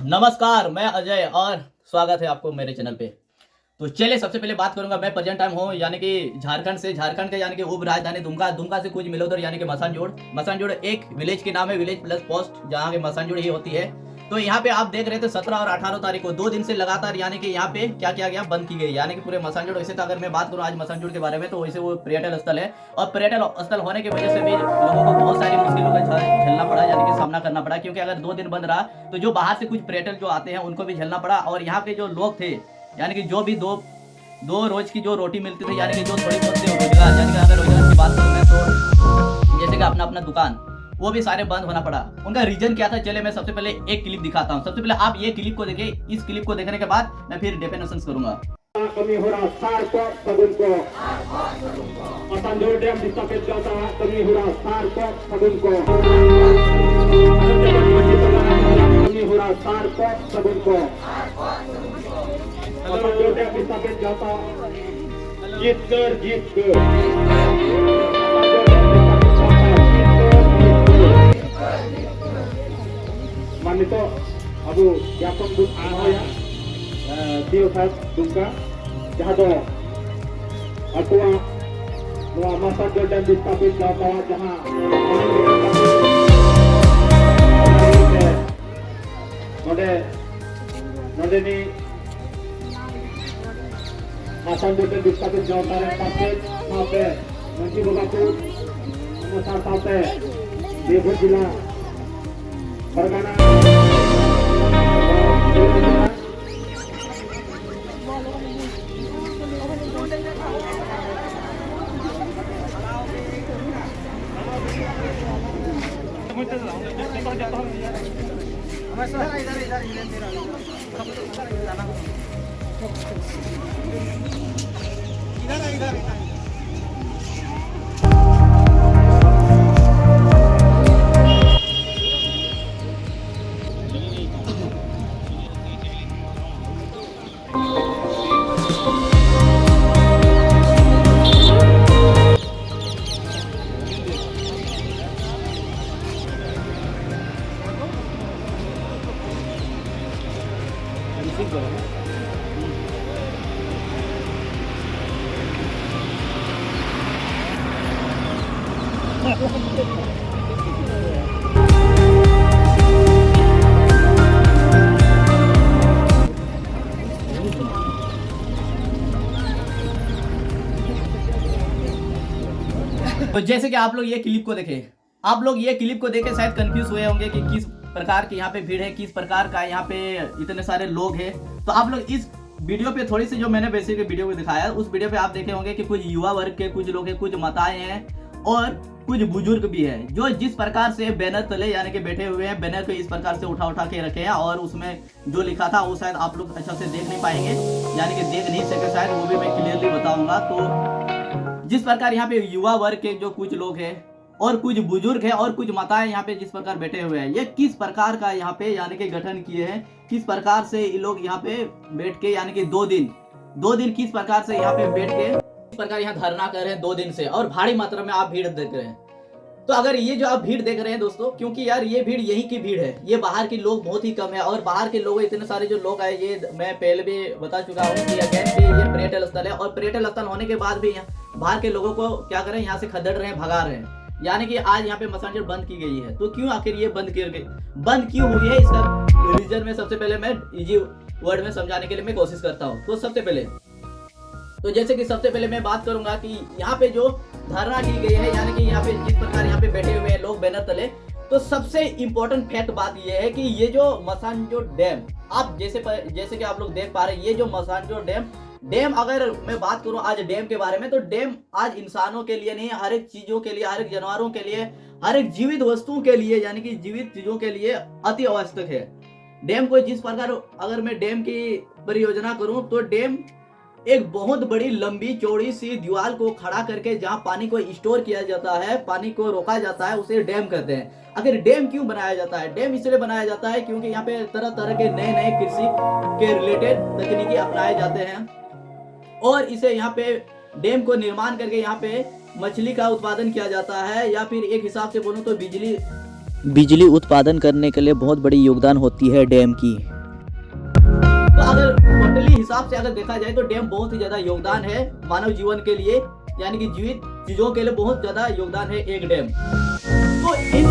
नमस्कार, मैं अजय और स्वागत है आपको मेरे चैनल पे। तो चलिए सबसे पहले बात करूंगा, मैं प्रेजेंट टाइम हूँ यानी कि झारखंड के यानी कि उप राजधानी दुमका से कुछ मिलोदर यानी कि मसानजोड़ एक विलेज के नाम है, विलेज प्लस पोस्ट जहाँ के मसानजोड़ ही होती है। तो यहाँ पे आप देख रहे थे 17 और 18 तारीख को 2 दिन से लगातार यानी कि यहाँ पे क्या किया गया, बंद की गई यानी कि पूरे मसानजोड़। वैसे तो अगर मैं बात करूँ आज मसानजोड़ के बारे में तो वैसे वो पर्यटन स्थल है और पर्यटन स्थल होने की वजह से भी लोगों को बहुत सारी मुश्किलों का झेलना पड़ा यानी कि सामना करना पड़ा, क्योंकि अगर 2 दिन बंद रहा तो जो बाहर से कुछ पर्यटक जो आते हैं उनको भी झेलना पड़ा। और यहाँ के जो लोग थे यानी कि जो भी दो रोज की जो रोटी मिलती थी यानी कि जो थोड़ी बहुत रोजगार, यानी कि अगर रोजगार की बात करूँ मैं तो जैसे कि अपना अपना दुकान वो भी सारे बंद होना पड़ा। उनका रीजन क्या था, चले मैं सबसे पहले एक क्लिप दिखाता हूँ। सबसे पहले आप ये क्लिप को देखिए, इस क्लिप को देखने के बाद मैं फिर डेफिनेशन करूंगा। कमी हो रहा सार को सगुन को मसानजोड़ डैम स्थापित करता है, कमी हो रहा सार को सगुन को कमी हो रहा सार को सगुन को मसानजोड़ डैम स्थापित करता जीत कर मानितो अबो यापन बुक आया Diosas Duka jahado atua noa Masa dan distapit jahado jaha node ni Masa dan distapit jahado yang pasir sampai Manji Bogapur Masa sampai Debur Jila Pargana तो जैसे कि आप लोग ये क्लिप को देखे शायद कंफ्यूज हुए होंगे कि किस प्रकार की यहाँ पे भीड़ है, किस प्रकार का यहाँ पे इतने सारे लोग हैं। तो आप लोग इस वीडियो पे थोड़ी सी जो मैंने बेसिक वीडियो को दिखाया उस वीडियो पे आप देखे होंगे कि कुछ युवा वर्ग के कुछ लोग हैं, कुछ माताएं हैं और कुछ बुजुर्ग भी है, जो जिस प्रकार से बैनर तले यानी कि बैठे हुए हैं, बैनर को इस प्रकार से उठा के रखे हैं और उसमें जो लिखा था वो शायद आप लोग अच्छा से देख नहीं पाएंगे यानी कि देख नहीं सके शायद, वो भी मैं क्लियरली बताऊंगा। तो जिस प्रकार यहाँ पे युवा वर्ग के जो कुछ लोग हैं और कुछ बुजुर्ग है और कुछ माताएं यहाँ पे जिस प्रकार बैठे हुए हैं, ये किस प्रकार का यहाँ पे यानी कि गठन किए हैं, किस प्रकार से ये लोग यहाँ पे बैठ के यानी कि 2 दिन किस प्रकार से यहाँ पे बैठ के इस प्रकार यहाँ धरना कर रहे हैं 2 दिन से, और भारी मात्रा में आप भीड़ देख रहे हैं। तो अगर ये जो आप भीड़ देख रहे हैं दोस्तों, क्योंकि यार ये भीड़ यही की भीड़ है, ये बाहर के लोग बहुत ही कम है और बाहर के लोग इतने सारे जो लोग आए, ये मैं पहले भी बता चुका हूँ कि अगेन कि ये पर्यटन स्थल है और पर्यटन स्थल होने के बाद भी यहाँ बाहर के लोगों को क्या करें, यहाँ से खदेड़ रहे हैं, भगा रहे हैं। यानी कि आज यहाँ पे मसानजोड़ बंद की गई है। तो क्यों आखिर ये बंद क्यों हुई है, इसका रीजन में सबसे पहले मैं इजी वर्ड में समझाने के लिए मैं कोशिश करता हूँ। तो सबसे पहले मैं बात करूंगा कि यहाँ पे जो धरना की गई है यानी कि यहाँ पे जिस प्रकार यहाँ पे बैठे हुए हैं लोग बैनर तले, तो सबसे इंपॉर्टेंट फैक्ट बात ये है कि ये जो मसानजोड़ डैम आप जैसे कि आप लोग देख पा रहे हैं, ये जो मसानजोड़ डैम अगर मैं बात करूं आज डैम के बारे में, तो डैम आज इंसानों के लिए नहीं, हर एक चीजों के लिए, हर एक जानवरों के लिए, हर एक जीवित वस्तुओं के लिए यानी कि जीवित चीजों के लिए अति आवश्यक है। डैम को जिस प्रकार अगर मैं डैम की परियोजना करूं तो डैम एक बहुत बड़ी लंबी चौड़ी सी दीवार को खड़ा करके जहां पानी को स्टोर किया जाता है, पानी को रोका जाता है, उसे डैम कहते हैं। आखिर डैम क्यों बनाया जाता है? डैम इसलिए बनाया जाता है क्योंकि यहाँ पे तरह तरह के नए नए कृषि के रिलेटेड तकनीकी अपनाए जाते हैं और इसे यहाँ पे डैम को निर्माण करके यहाँ पे मछली का उत्पादन किया जाता है, या फिर एक हिसाब से बोलूं तो बिजली उत्पादन करने के लिए बहुत बड़ी योगदान होती है डैम की। टोटली हिसाब से अगर देखा जाए तो डैम बहुत ही ज्यादा योगदान है मानव जीवन के लिए, यानी कि जीवित चीजों के लिए बहुत ज्यादा योगदान है एक डैम। तो इन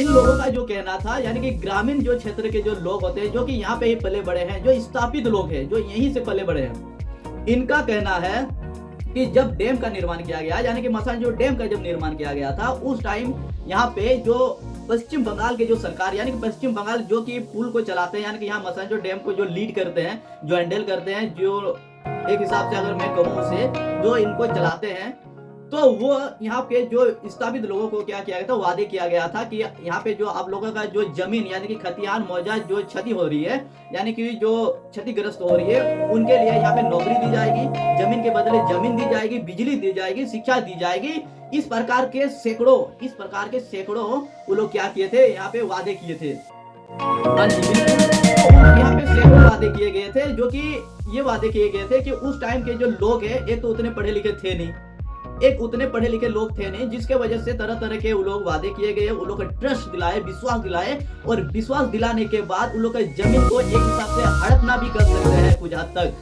लोगों का जो कहना था, यानी कि ग्रामीण जो क्षेत्र के जो लोग होते हैं, जो कि यहाँ पे ही पले बड़े हैं, जो स्थापित लोग हैं, जो यहीं से पले बड़े हैं, इनका कहना है कि जब डैम का निर्माण किया गया, यानी कि मसानजोर डैम का जब निर्माण किया गया था, उस टाइम यहाँ पे जो पश्चिम बंगाल के जो सरकार, यानी कि पश्चिम बंगाल जो कि पुल को चलाते हैं, यानी कि यहाँ मसानजोर डैम को जो लीड करते हैं, जो हैंडल करते हैं, जो एक हिसाब से अगर मैं कहूँ उसे, जो इनको चलाते हैं, तो वो यहाँ पे जो स्थापित लोगों को क्या किया गया था, वादे किया गया था कि यहाँ पे जो आप लोगों का जो जमीन, यानी कि खतियान मौजा जो क्षति हो रही है, यानी कि जो क्षतिग्रस्त हो रही है, उनके लिए यहाँ पे नौकरी दी जाएगी, जमीन के बदले जमीन दी जाएगी, बिजली दी जाएगी, शिक्षा दी जाएगी। इस प्रकार के सैकड़ों वो लोग क्या किए थे, यहाँ पे वादे किए थे। यहाँ पे सैकड़ों वादे किए गए थे, जो कि ये वादे किए गए थे कि उस टाइम के जो लोग हैं, एक तो उतने पढ़े लिखे थे नहीं, जिसके वजह से तरह तरह के वो लोग वादे किए गए, वो लोग का ट्रस्ट दिलाए, विश्वास दिलाए, और विश्वास दिलाने के बाद उन लोग का जमीन को एक हिसाब से हड़पना भी कर सकते हैं कुछ हद तक,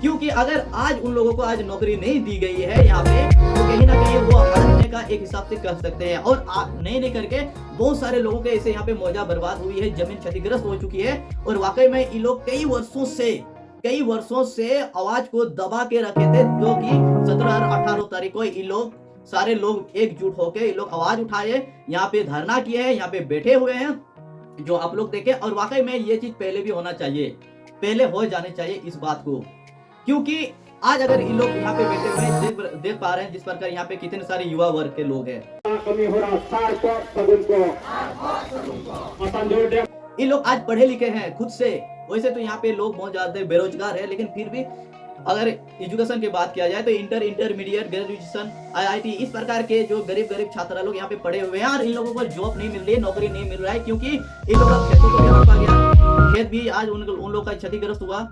क्योंकि अगर आज उन लोगों को आज नौकरी नहीं दी गई है यहाँ पे, तो कहीं ना कहीं वो हड़पने का एक हिसाब से कर सकते हैं। और नहीं करके बहुत सारे लोगों के ऐसे यहाँ पे मौजा बर्बाद हुई है, जमीन क्षतिग्रस्त हो चुकी है, और वाकई में ये लोग कई वर्षों से आवाज को दबा के रखे थे, जो कि 17 और 18 तारीख को ये लोग सारे लोग एकजुट होकर ये लोग आवाज उठाए, यहाँ पे धरना किए हैं, यहाँ पे बैठे हुए हैं, जो आप लोग देखें। और वाकई में ये चीज पहले भी होना चाहिए, पहले हो जाने चाहिए इस बात को, क्योंकि आज अगर ये लोग यहाँ पे बैठे हुए देख पा रहे हैं जिस प्रकार यहाँ पे कितने सारे युवा वर्ग के लोग हैं, ये लोग आज पढ़े लिखे हैं खुद से। वैसे तो यहाँ पे लोग बहुत ज्यादा बेरोजगार है, लेकिन फिर भी अगर एजुकेशन की बात किया जाए तो इंटरमीडिएट, ग्रेजुएशन, IIT, इस प्रकार के जो गरीब छात्र लोग यहाँ पे पढ़े हुए हैं, और इन लोगों को जॉब नहीं मिल रही है, नौकरी नहीं मिल रहा है, क्योंकि इन लोगों का खेतों को भी हड़पा गया, खेत भी आज उन लोग का क्षतिग्रस्त हुआ।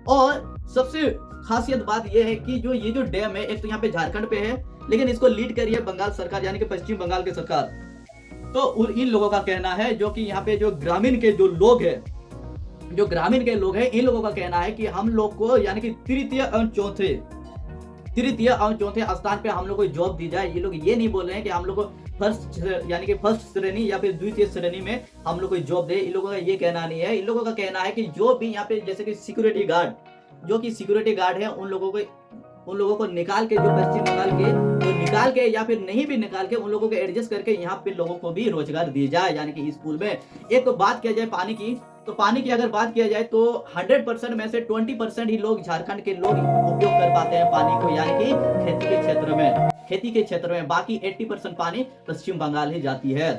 और सबसे खासियत बात यह है कि ये जो डैम है, एक तो यहाँ पे झारखंड पे है, लेकिन इसको लीड करी है बंगाल सरकार, यानी कि पश्चिम बंगाल की सरकार। तो इन लोगों का कहना है, जो कि यहाँ पे जो ग्रामीण के लोग हैं, इन लोगों का कहना है कि हम लोग को, यानी कि तृतीय और चौथे स्थान पे हम लोग को जॉब दी जाए। ये लोग ये नहीं बोल रहे हैं कि हम लोग को फर्स्ट श्रेणी या फिर द्वितीय श्रेणी में हम लोग को जॉब दे। इन लोगों का ये कहना नहीं है। इन लोगों का कहना है कि जो भी यहाँ पे जैसे कि सिक्योरिटी गार्ड है, उन लोगों को निकाल के, जो पश्चिम बंगाल के, तो निकाल के या फिर नहीं भी निकाल के, उन लोगों को एडजस्ट करके यहाँ पे लोगों को भी रोजगार दिया जाए, यानी कि इस पुल में। एक तो बात किया जाए पानी की, तो पानी की अगर बात किया जाए तो 100% में से 20% ही लोग, झारखंड के लोग उपयोग कर पाते हैं पानी को, यानी कि खेती के क्षेत्र में। बाकी 80% पानी पश्चिम बंगाल ही जाती है।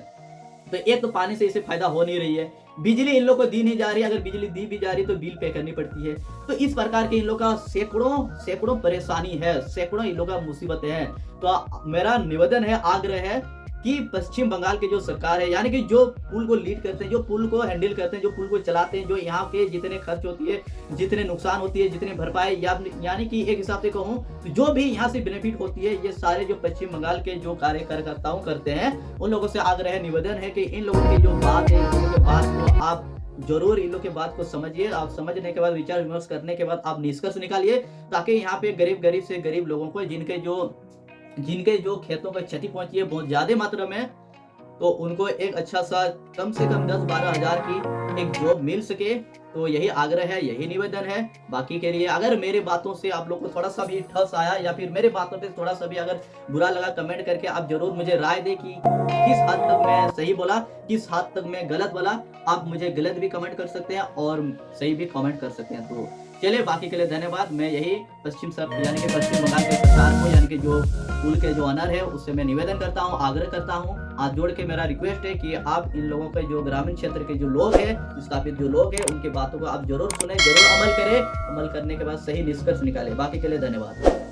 तो एक तो पानी से इसे फायदा हो नहीं रही है, बिजली इन लोग को दी नहीं जा रही है, अगर बिजली दी भी जा रही है तो बिल पे करनी पड़ती है। तो इस प्रकार के इन लोग का सैकड़ों परेशानी है, सैकड़ों इन लोग का मुसीबतें हैं। तो मेरा निवेदन है, आग्रह है कि पश्चिम बंगाल के जो सरकार है, यानी कि जो पुल को लीड करते हैं, जो पुल को हैंडल करते हैं, जो पुल को चलाते हैं, जो यहाँ के जितने खर्च होती है, जितने नुकसान होती है, जितने भरपाई, यानी कि एक हिसाब से कहूँ तो जो भी यहाँ से बेनिफिट होती है, ये सारे जो पश्चिम बंगाल के जो कार्यकर्ताओं करते हैं, उन लोगों से आग्रह निवेदन है कि इन लोगों की जो बात है, इन लोगों के बात को आप जरूर इन लोग के बात को समझिए। आप समझने के बाद, विचार विमर्श करने के बाद आप निष्कर्ष निकालिए, ताकि यहाँ पे गरीब से गरीब लोगों को, जिनके जो खेतों को क्षति पहुंची है बहुत ज्यादा मात्रा में, तो उनको एक अच्छा सा कम से कम 10-12 हजार की एक जॉब मिल सके। तो यही आग्रह है, यही निवेदन है। बाकी के लिए अगर मेरे बातों से आप लोग को थोड़ा सा भी ठस आया, या फिर मेरे बातों पे थोड़ा सा भी अगर बुरा लगा, कमेंट करके आप जरूर मुझे राय दें कि किस हद तक मैं सही बोला, किस हद तक मैं गलत बोला। आप मुझे गलत भी कमेंट कर सकते हैं और सही भी कमेंट कर सकते हैं। तो चलिए, बाकी के लिए धन्यवाद। मैं यही पश्चिम बंगाल के सरकार को, यानी कि जो पुल के जो ऑनर है, उससे मैं निवेदन करता हूँ, आग्रह करता हूँ, हाथ जोड़ के मेरा रिक्वेस्ट है कि आप इन लोगों के जो ग्रामीण क्षेत्र के जो लोग हैं, स्थापित जो लोग हैं, उनकी बातों को आप जरूर सुने, जरूर अमल करें। अमल करने के बाद सही निष्कर्ष निकालें। बाकी के लिए धन्यवाद।